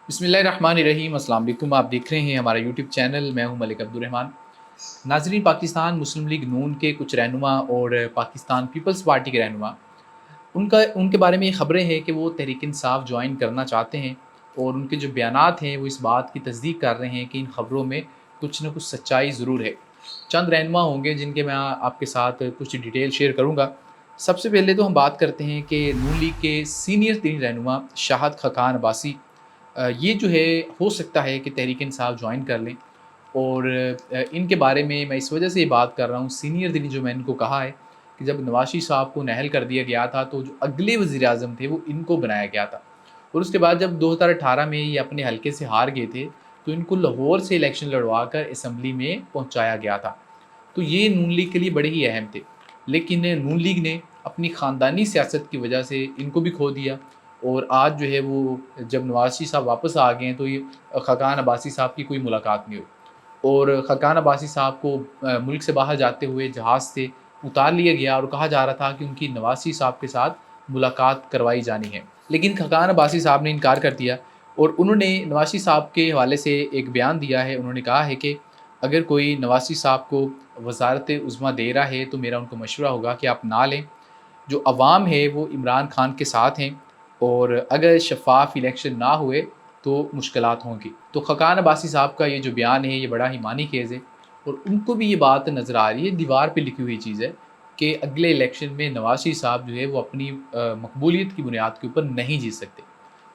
बिस्मिल्लाहिर्रहमानिर्रहीम। अस्सलाम वालेकुम। आप देख रहे हैं हमारा यूट्यूब चैनल। मैं हूं मलिक अब्दुर्रहमान। नाज़रीन, पाकिस्तान मुस्लिम लीग नून के कुछ रहनुमा और पाकिस्तान पीपल्स पार्टी के रहनुमा, उनका उनके बारे में ये ख़बरें हैं कि वो तहरीक इंसाफ जॉइन करना चाहते हैं, और उनके जो बयानात हैं वो इस बात की तस्दीक कर रहे हैं कि इन ख़बरों में कुछ न कुछ सच्चाई ज़रूर है। चंद रहनुमा होंगे जिनके मैं आपके साथ कुछ डिटेल शेयर करूँगा। सबसे पहले तो हम बात करते हैं कि नून लीग के सीनियर 3 रहनुमा शाहद खकान अब्बासी, ये जो है हो सकता है कि तहरीक इंसाफ जॉइन कर लें। और इनके बारे में मैं इस वजह से ये बात कर रहा हूँ, सीनियर दिन जो मैंने इनको कहा है कि जब नवाज शरीफ साहब को नाअहल कर दिया गया था तो जो अगले वज़ीर-ए-आज़म थे वो इनको बनाया गया था। और उसके बाद जब 2018 में ये अपने हलके से हार गए थे, तो इनको लाहौर से इलेक्शन लड़वा कर असम्बली में पहुँचाया गया था। तो ये नून लीग के लिए बड़े ही अहम थे। लेकिन नून लीग ने अपनी ख़ानदानी सियासत की वजह से इनको भी खो दिया। और आज जो है वो जब नवाज़ शरीफ साहब वापस आ गए हैं तो ये खकान अब्बासी साहब की कोई मुलाकात नहीं हुई। और खकान अब्बासी साहब को मुल्क से बाहर जाते हुए जहाज़ से उतार लिया गया और कहा जा रहा था कि उनकी नवाज़ शरीफ साहब के साथ मुलाकात करवाई जानी है। लेकिन खकान अब्बासी साहब ने इनकार कर दिया, और उन्होंने नवाज़ शरीफ साहब के हवाले से एक बयान दिया है। उन्होंने कहा है कि अगर कोई नवाज़ शरीफ साहब को वज़ारत उज़्मा दे रहा है तो मेरा उनको मशवरा होगा कि आप ना लें। जो अवाम है वो इमरान खान के साथ हैं, और अगर शफ़ाफ़ इलेक्शन ना हुए तो मुश्किलात होंगी। तो खकान अब्बासी साहब का ये जो बयान है ये बड़ा ही मानी खेज़ है, और उनको भी ये बात नज़र आ रही है, दीवार पे लिखी हुई चीज़ है कि अगले इलेक्शन में नवाज़ शरीफ साहब जो है वो अपनी मकबूलियत की बुनियाद के ऊपर नहीं जीत सकते।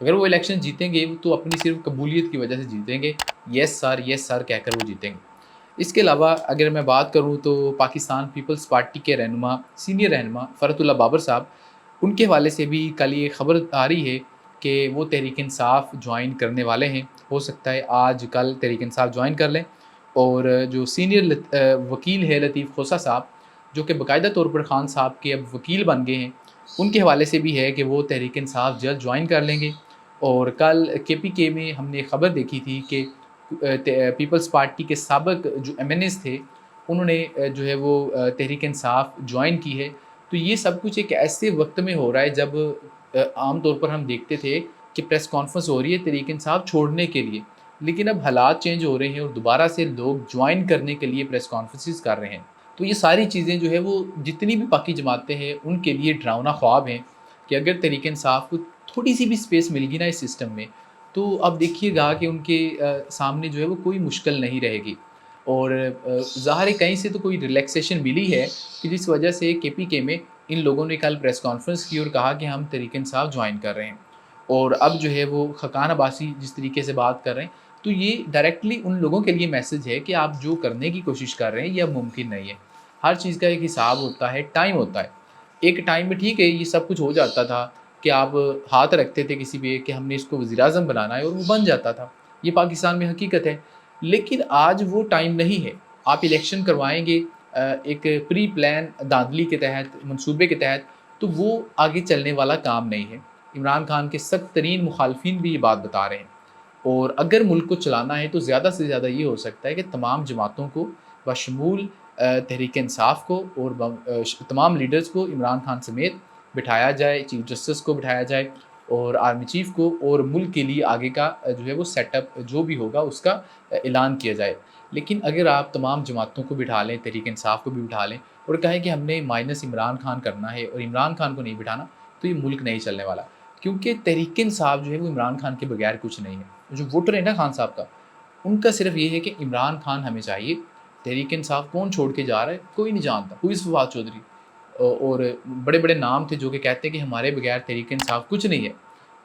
अगर वो इलेक्शन जीतेंगे तो अपनी सिर्फ़ कबूलियत की वजह से जीतेंगे, येस सर कहकर वो जीतेंगे। इसके अलावा अगर मैं बात करूँ तो पाकिस्तान पीपल्स पार्टी के रहनुमा, सीनियर रहनुमा फ़रतुल्लाह बाबर साहब, उनके हवाले से भी कल ये खबर आ रही है कि वो तहरीक इंसाफ जॉइन करने वाले हैं। हो सकता है आज कल तहरीक इंसाफ जॉइन कर लें। और जो सीनियर वकील है लतीफ़ खोसा साहब, जो कि बाकायदा तौर पर खान साहब के अब वकील बन गए हैं, उनके हवाले से भी है कि वो तहरीक इंसाफ जल्द जॉइन कर लेंगे। और कल केपीके में हमने खबर देखी थी कि पीपल्स पार्टी के साबिक़ जो एमएनएज़ थे, उन्होंने जो है वो तहरीक इंसाफ जॉइन की है। तो ये सब कुछ एक ऐसे वक़्त में हो रहा है जब आम तौर पर हम देखते थे कि प्रेस कॉन्फ्रेंस हो रही है तहरीक इंसाफ छोड़ने के लिए, लेकिन अब हालात चेंज हो रहे हैं और दोबारा से लोग जॉइन करने के लिए प्रेस कॉन्फ्रेंसेस कर रहे हैं। तो ये सारी चीज़ें जो है वो जितनी भी बाकी जमातें हैं उनके लिए डरावना ख्वाब हैं कि अगर तहरीक इंसाफ को थोड़ी-सी भी स्पेस मिल गई ना इस सिस्टम में, तो अब देखिएगा कि उनके सामने जो है वो कोई मुश्किल नहीं रहेगी। और ज़ाहिर है कहीं से तो कोई रिलैक्सेशन मिली है कि जिस वजह से केपीके में इन लोगों ने कल प्रेस कॉन्फ्रेंस की और कहा कि हम तहरीक इंसाफ जॉइन कर रहे हैं। और अब जो है वो खकान अब्बासी जिस तरीके से बात कर रहे हैं, तो ये डायरेक्टली उन लोगों के लिए मैसेज है कि आप जो करने की कोशिश कर रहे हैं ये अब मुमकिन नहीं है। हर चीज़ का एक हिसाब होता है, टाइम होता है। एक टाइम में ठीक है ये सब कुछ हो जाता था कि आप हाथ रखते थे किसी पे कि हमने इसको वज़ीर-ए-आज़म बनाना है और वो बन जाता था। ये पाकिस्तान में हकीकत है। लेकिन आज वो टाइम नहीं है। आप इलेक्शन करवाएँगे एक प्री प्लान धाँधली के तहत, मंसूबे के तहत, तो वो आगे चलने वाला काम नहीं है। इमरान खान के सख्त तरीन मुखालफिन भी ये बात बता रहे हैं। और अगर मुल्क को चलाना है तो ज़्यादा से ज़्यादा ये हो सकता है कि तमाम जमातों को बशमूल तहरीक इंसाफ को और तमाम लीडर्स को इमरान खान समेत बिठाया जाए, चीफ जस्टिस को बिठाया जाए और आर्मी चीफ को, और मुल्क के लिए आगे का जो है वो सेटअप जो भी होगा उसका ऐलान किया जाए। लेकिन अगर आप तमाम जमातों को बिठा लें, तहरीक इंसाफ को भी बिठा लें और कहें कि हमने माइनस इमरान खान करना है और इमरान खान को नहीं बिठाना, तो ये मुल्क नहीं चलने वाला। क्योंकि तहरीक इंसाफ जो है वो इमरान खान के बगैर कुछ नहीं है। जो वोटर है ना खान साहब का, उनका सिर्फ ये है कि इमरान खान हमें चाहिए। तहरीक इंसाफ कौन छोड़ के जा रहा है कोई नहीं जानता, हु इज़ फवाद चौधरी। और बड़े-बड़े नाम थे जो कि कहते हैं कि हमारे बगैर तहरीक इंसाफ कुछ नहीं है।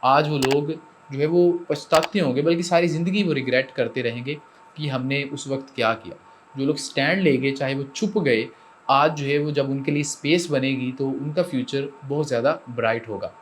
आज वो लोग जो है वो पछताते होंगे, बल्कि सारी ज़िंदगी वो रिग्रेट करते रहेंगे कि हमने उस वक़्त क्या किया। जो लोग स्टैंड ले गए, चाहे वो छुप गए, आज जो है वो जब उनके लिए स्पेस बनेगी तो उनका फ्यूचर बहुत ज़्यादा ब्राइट होगा।